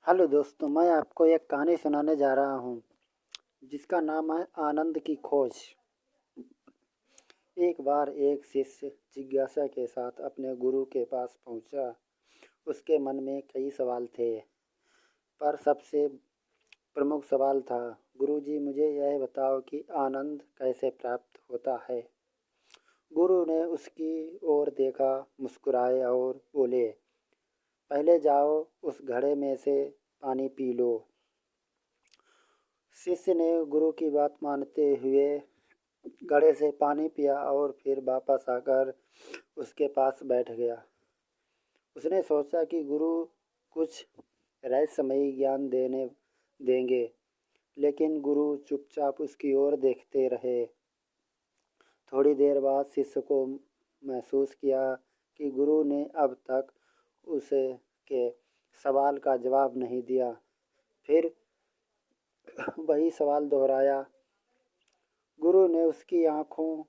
Hello दोस्तों, मैं आपको एक कहानी सुनाने जा रहा हूँ जिसका नाम है आनंद की खोज। एक बार एक शिष्य जिज्ञासा के साथ अपने गुरु के पास पहुँचा। उसके मन में कई सवाल थे, पर सबसे प्रमुख सवाल था, गुरुजी मुझे यह बताओ कि आनंद कैसे प्राप्त होता है। गुरु ने उसकी ओर देखा, मुस्कुराए और बोले, पहले जाओ उस घड़े में से पानी पी लो। शिष्य ने गुरु की बात मानते हुए घड़े से पानी पिया और फिर वापस आकर उसके पास बैठ गया। उसने सोचा कि गुरु कुछ रहस्यमयी ज्ञान देने देंगे, लेकिन गुरु चुपचाप उसकी ओर देखते रहे। थोड़ी देर बाद शिष्य को महसूस किया कि गुरु ने अब तक उसे के सवाल का जवाब नहीं दिया। फिर वही सवाल दोहराया। गुरु ने उसकी आंखों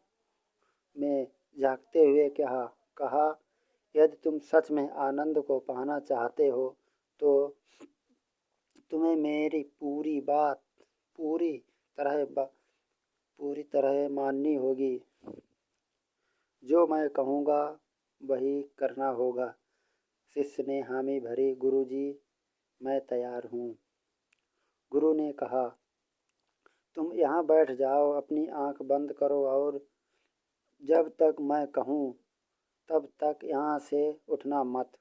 में झांकते हुए कहा, यदि तुम सच में आनंद को पाना चाहते हो तो तुम्हें मेरी पूरी तरह पूरी तरह माननी होगी। जो मैं कहूँगा वही करना होगा। शिष्य ने हामी भरी, गुरुजी मैं तैयार हूँ। गुरु ने कहा, तुम यहाँ बैठ जाओ, अपनी आंख बंद करो और जब तक मैं कहूँ तब तक यहाँ से उठना मत।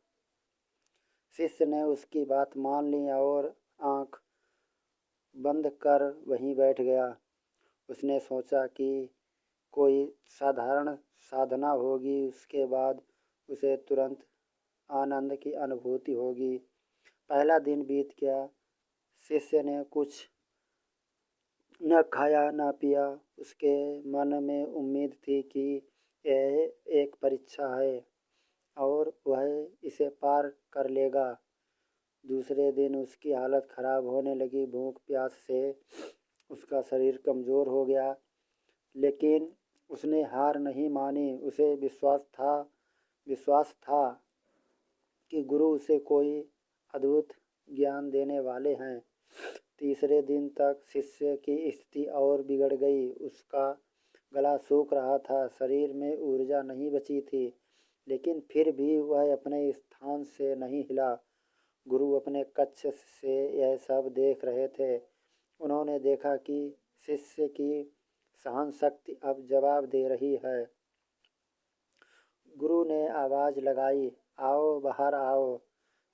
शिष्य ने उसकी बात मान ली और आंख बंद कर वहीं बैठ गया। उसने सोचा कि कोई साधारण साधना होगी, उसके बाद उसे तुरंत आनंद की अनुभूति होगी। पहला दिन बीत गया। शिष्य ने कुछ न खाया न पिया। उसके मन में उम्मीद थी कि यह एक परीक्षा है और वह इसे पार कर लेगा। दूसरे दिन उसकी हालत खराब होने लगी। भूख प्यास से उसका शरीर कमज़ोर हो गया, लेकिन उसने हार नहीं मानी। उसे विश्वास था कि गुरु उसे कोई अद्भुत ज्ञान देने वाले हैं। तीसरे दिन तक शिष्य की स्थिति और बिगड़ गई। उसका गला सूख रहा था, शरीर में ऊर्जा नहीं बची थी, लेकिन फिर भी वह अपने स्थान से नहीं हिला। गुरु अपने कक्ष से यह सब देख रहे थे। उन्होंने देखा कि शिष्य की सहन शक्ति अब जवाब दे रही है। गुरु ने आवाज़ लगाई, आओ बाहर आओ।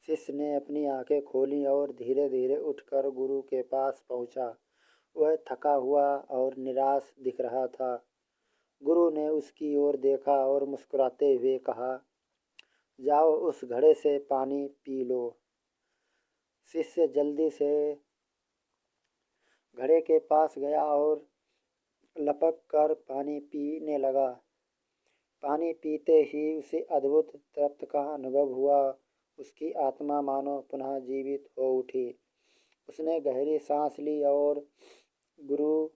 शिष्य ने अपनी आंखें खोलीं और धीरे धीरे उठकर गुरु के पास पहुंचा। वह थका हुआ और निराश दिख रहा था। गुरु ने उसकी ओर देखा और मुस्कुराते हुए कहा, जाओ उस घड़े से पानी पी लो। शिष्य जल्दी से घड़े के पास गया और लपक कर पानी पीने लगा। पानी पीते ही उसे अद्भुत तृप्ति का अनुभव हुआ। उसकी आत्मा मानो पुनः जीवित हो उठी। उसने गहरी सांस ली और गुरु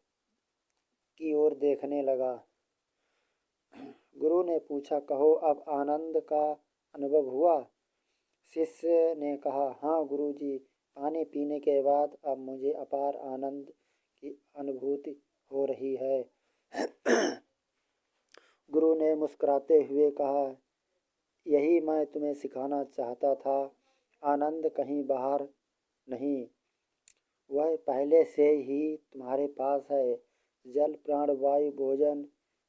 की ओर देखने लगा। गुरु ने पूछा, कहो अब आनंद का अनुभव हुआ। शिष्य ने कहा, हाँ गुरुजी, पानी पीने के बाद अब मुझे अपार आनंद की अनुभूति हो रही है। गुरु ने मुस्कुराते हुए कहा, यही मैं तुम्हें सिखाना चाहता था। आनंद कहीं बाहर नहीं, वह पहले से ही तुम्हारे पास है। जल, प्राण, वायु, भोजन,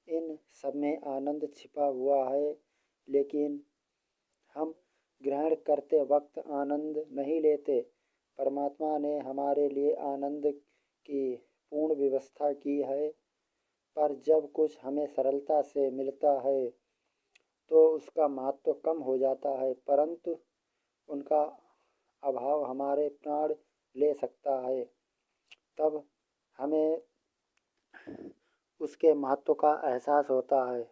इन सब में आनंद छिपा हुआ है, लेकिन हम ग्रहण करते वक्त आनंद नहीं लेते। परमात्मा ने हमारे लिए आनंद की पूर्ण व्यवस्था की है, पर जब कुछ हमें सरलता से मिलता है तो उसका महत्व कम हो जाता है, परंतु उनका अभाव हमारे प्राण ले सकता है। तब हमें उसके महत्व का एहसास होता है।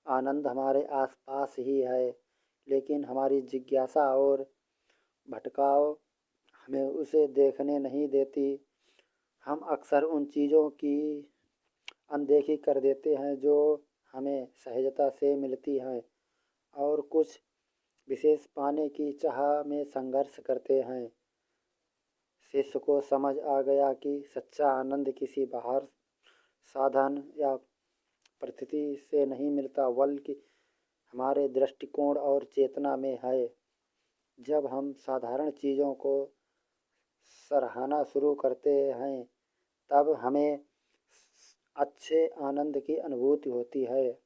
आनंद हमारे आसपास ही है, लेकिन हमारी जिज्ञासा और भटकाव हमें उसे देखने नहीं देती। हम अक्सर उन चीज़ों की अनदेखी कर देते हैं जो हमें सहजता से मिलती हैं और कुछ विशेष पाने की चाह में संघर्ष करते हैं। शिष्य को समझ आ गया कि सच्चा आनंद किसी बाहर साधन या परिस्थिति से नहीं मिलता, बल्कि हमारे दृष्टिकोण और चेतना में है। जब हम साधारण चीज़ों को सराहना शुरू करते हैं, तब हमें अच्छे आनंद की अनुभूति होती है।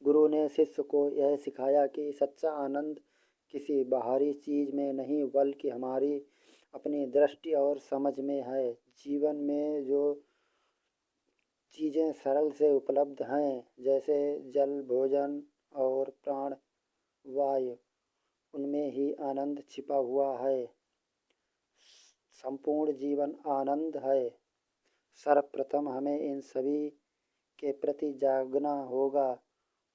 गुरु ने शिष्य को यह सिखाया कि सच्चा आनंद किसी बाहरी चीज़ में नहीं, बल्कि हमारी अपनी दृष्टि और समझ में है। जीवन में जो चीज़ें सरल से उपलब्ध हैं, जैसे जल, भोजन और प्राण वायु, उनमें ही आनंद छिपा हुआ है। संपूर्ण जीवन आनंद है। सर्वप्रथम हमें इन सभी के प्रति जागना होगा,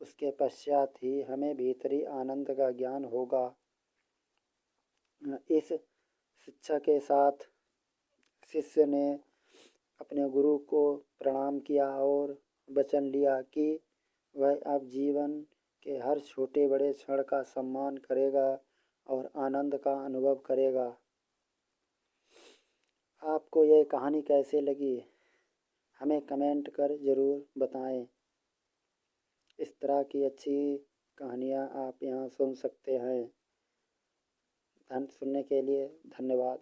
उसके पश्चात ही हमें भीतरी आनंद का ज्ञान होगा। इस शिक्षा के साथ शिष्य ने अपने गुरु को प्रणाम किया और वचन लिया कि वह अब जीवन के हर छोटे बड़े क्षण का सम्मान करेगा और आनंद का अनुभव करेगा। आपको यह कहानी कैसे लगी, हमें कमेंट कर ज़रूर बताएं। इस तरह की अच्छी कहानियाँ आप यहाँ सुन सकते हैं। सुनने के लिए धन्यवाद।